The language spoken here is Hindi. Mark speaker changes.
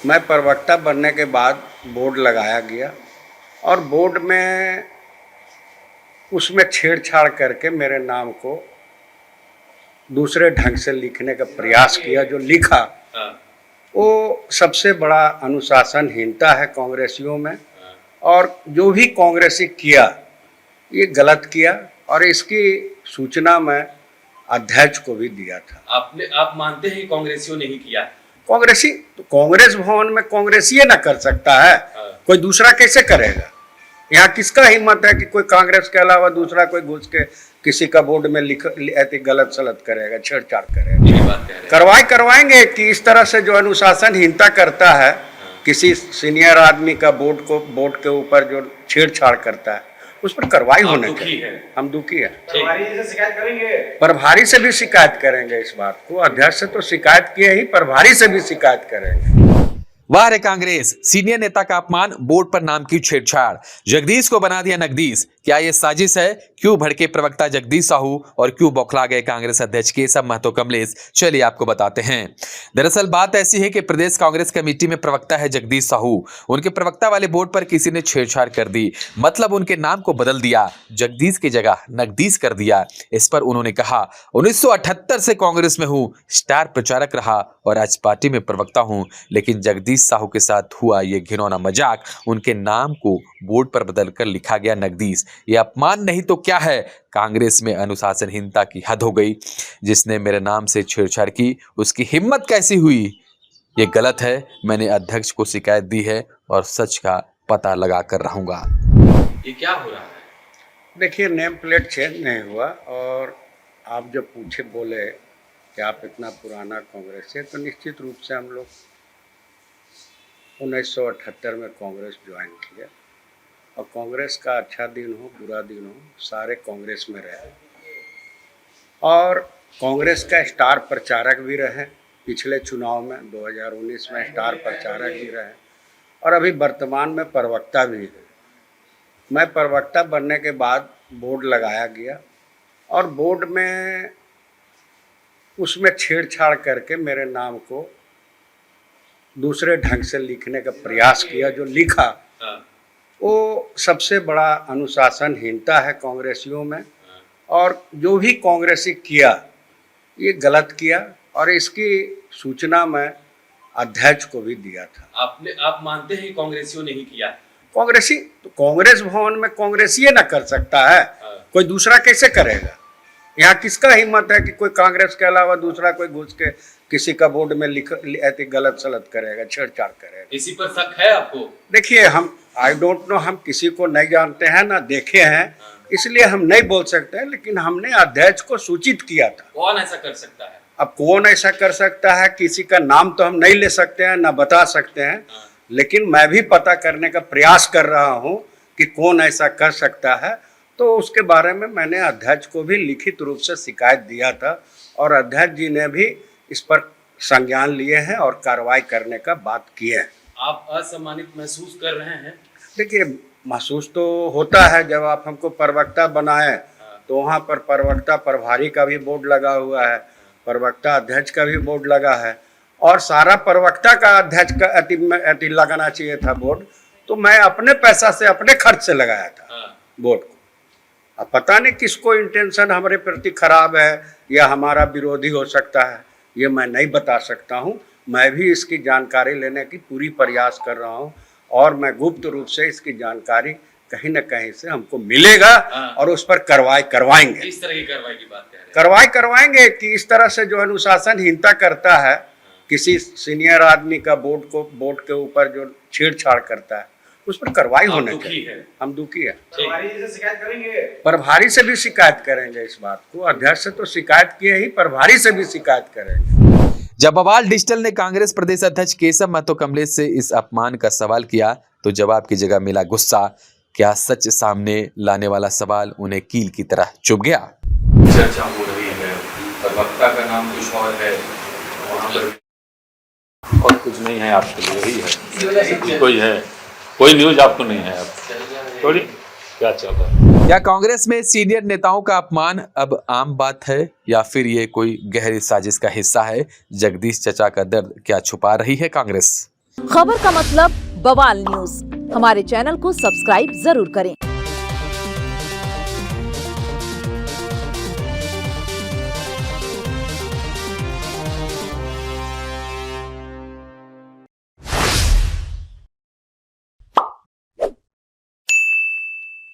Speaker 1: मैं प्रवक्ता बनने के बाद बोर्ड लगाया गया और बोर्ड में उसमें छेड़छाड़ करके मेरे नाम को दूसरे ढंग से लिखने का प्रयास किया। जो लिखा वो सबसे बड़ा अनुशासनहीनता है कांग्रेसियों में, और जो भी कांग्रेसी किया ये गलत किया, और इसकी सूचना मैं अध्यक्ष को भी दिया था।
Speaker 2: आप मानते हैं कांग्रेसियों ने ही किया?
Speaker 1: कांग्रेसी तो कांग्रेस भवन में कांग्रेसी ना कर सकता है, कोई दूसरा कैसे करेगा? यहाँ किसका हिम्मत है कि कोई कांग्रेस के अलावा दूसरा कोई घुस के किसी का बोर्ड में ऐसी गलत सलत करेगा, छेड़छाड़ करेगा? कार्रवाई करवाएंगे कि इस तरह से जो अनुशासनहीनता करता है, किसी सीनियर आदमी का बोर्ड के ऊपर जो छेड़छाड़ करता है उस पर कार्रवाई होने चाहिए। हम दुखी है।
Speaker 3: प्रभारी से शिकायत करेंगे,
Speaker 1: प्रभारी से भी शिकायत करेंगे इस बात को। अध्यक्ष से तो शिकायत किए ही, प्रभारी से भी शिकायत करेंगे।
Speaker 4: वाह रे कांग्रेस, सीनियर नेता का अपमान, बोर्ड पर नाम की छेड़छाड़, जगदीश को बना दिया नकदीस। क्या ये साजिश है? क्यों भड़के प्रवक्ता जगदीश साहू और क्यों बौखला गए कांग्रेस अध्यक्ष केशव महतो कमलेश? चलिए आपको बताते हैं। दरअसल बात ऐसी है कि प्रदेश कांग्रेस कमेटी में प्रवक्ता है जगदीश साहू। उनके प्रवक्ता वाले बोर्ड पर किसी ने छेड़छाड़ कर दी, मतलब उनके नाम को बदल दिया, जगदीश की जगह नकदीश कर दिया। इस पर उन्होंने कहा 1978 से कांग्रेस में हूं, स्टार प्रचारक रहा और आज पार्टी में प्रवक्ता हूं, लेकिन जगदीश साहू के साथ हुआ ये घिनौना मजाक, उनके नाम को बोर्ड पर बदलकर लिखा गया नकदीश। ये अपमान नहीं तो क्या है? कांग्रेस में अनुशासनहीनता की हद हो गई। जिसने मेरे नाम से छेड़छाड़ की उसकी हिम्मत कैसी हुई? ये गलत है। मैंने अध्यक्ष को शिकायत दी है और सच का पता लगा कर रहूंगा।
Speaker 2: ये क्या हो रहा है?
Speaker 1: देखिए, नेम प्लेट चेंज नहीं हुआ, और आप जब पूछे बोले कि आप इतना पुराना कांग्रेस है, तो निश्चित रूप से हम लोग 1978 में कांग्रेस ज्वाइन किया, और कांग्रेस का अच्छा दिन हो बुरा दिन हो सारे कांग्रेस में रहे, और कांग्रेस का स्टार प्रचारक भी रहे। पिछले चुनाव में 2019 में स्टार प्रचारक भी रहे, और अभी वर्तमान में प्रवक्ता भी है। मैं प्रवक्ता बनने के बाद बोर्ड लगाया गया, और बोर्ड में उसमें छेड़छाड़ करके मेरे नाम को दूसरे ढंग से लिखने का प्रयास किया। जो लिखा वो सबसे बड़ा अनुशासनहीनता है कांग्रेसियों में, और जो भी कांग्रेसी किया ये गलत किया, और इसकी सूचना मैं अध्यक्ष को भी दिया था।
Speaker 2: आप मानते हैं कांग्रेसियों ने ही किया?
Speaker 1: कांग्रेसी तो कांग्रेस भवन में कांग्रेसी ना कर सकता है, कोई दूसरा कैसे करेगा? यहाँ किसका हिम्मत है कि कोई कांग्रेस के अलावा दूसरा कोई घुस के किसी का बोर्ड में ऐसी गलत सलत करेगा, छेड़छाड़ करेगा?
Speaker 2: इसी पर शक है आपको? देखिए,
Speaker 1: हम आई डोंट नो, हम किसी को नहीं जानते हैं ना देखे हैं, इसलिए हम नहीं बोल सकते हैं, लेकिन हमने अध्यक्ष को सूचित किया था।
Speaker 2: कौन ऐसा कर सकता है?
Speaker 1: अब कौन ऐसा कर सकता है, किसी का नाम तो हम नहीं ले सकते हैं ना बता सकते हैं, लेकिन मैं भी पता करने का प्रयास कर रहा हूं कि कौन ऐसा कर सकता है। तो उसके बारे में मैंने अध्यक्ष को भी लिखित रूप से शिकायत दिया था, और अध्यक्ष जी ने भी इस पर संज्ञान लिए हैं और कार्रवाई करने का बात की है।
Speaker 2: आप असम्मानित महसूस कर रहे हैं?
Speaker 1: देखिए, महसूस तो होता है। जब आप हमको प्रवक्ता बनाए तो वहाँ पर प्रवक्ता प्रभारी का भी बोर्ड लगा हुआ है, प्रवक्ता अध्यक्ष का भी बोर्ड लगा है, और सारा प्रवक्ता का अध्यक्ष का अति लगाना चाहिए था बोर्ड। तो मैं अपने पैसा से अपने खर्च से लगाया था बोर्ड को। अब पता नहीं किसको इंटेंशन हमारे प्रति खराब है या हमारा विरोधी हो सकता है, ये मैं नहीं बता सकता हूँ। मैं भी इसकी जानकारी लेने की पूरी प्रयास कर रहा हूँ, और मैं गुप्त रूप से इसकी जानकारी कहीं न कहीं से हमको मिलेगा, और उस पर कार्रवाई करवाएंगे।
Speaker 2: इस तरह की कार्रवाई की बात है?
Speaker 1: कार्रवाई करवाएंगे कि इस तरह से जो अनुशासनहीनता करता है, किसी सीनियर आदमी का बोर्ड के ऊपर जो छेड़छाड़ करता है उस पर कार्रवाई होने चाहिए। हम दुखी है।
Speaker 3: प्रभारी से शिकायत करेंगे,
Speaker 1: प्रभारी से भी शिकायत करेंगे इस बात को। अध्यक्ष से तो शिकायत किए ही, प्रभारी से भी शिकायत करेंगे।
Speaker 4: जब बवाल डिजिटल ने कांग्रेस प्रदेश अध्यक्ष केशव महतो कमलेश से इस अपमान का सवाल किया तो जवाब की जगह मिला गुस्सा। क्या सच सामने लाने वाला सवाल उन्हें कील की तरह चुभ गया?
Speaker 2: चर्चा हो रही है, प्रवक्ता का नाम कुछ और है, वहाँ पर
Speaker 5: और कुछ नहीं है आपके लिए, यही है। कोई है, कोई न्यूज आपको नहीं है? आप थोड़ी क्या चल रहा है?
Speaker 4: क्या कांग्रेस में सीनियर नेताओं का अपमान अब आम बात है या फिर ये कोई गहरी साजिश का हिस्सा है? जगदीश चचा का दर्द क्या छुपा रही है कांग्रेस?
Speaker 6: खबर का मतलब बवाल न्यूज। हमारे चैनल को सब्सक्राइब जरूर करें।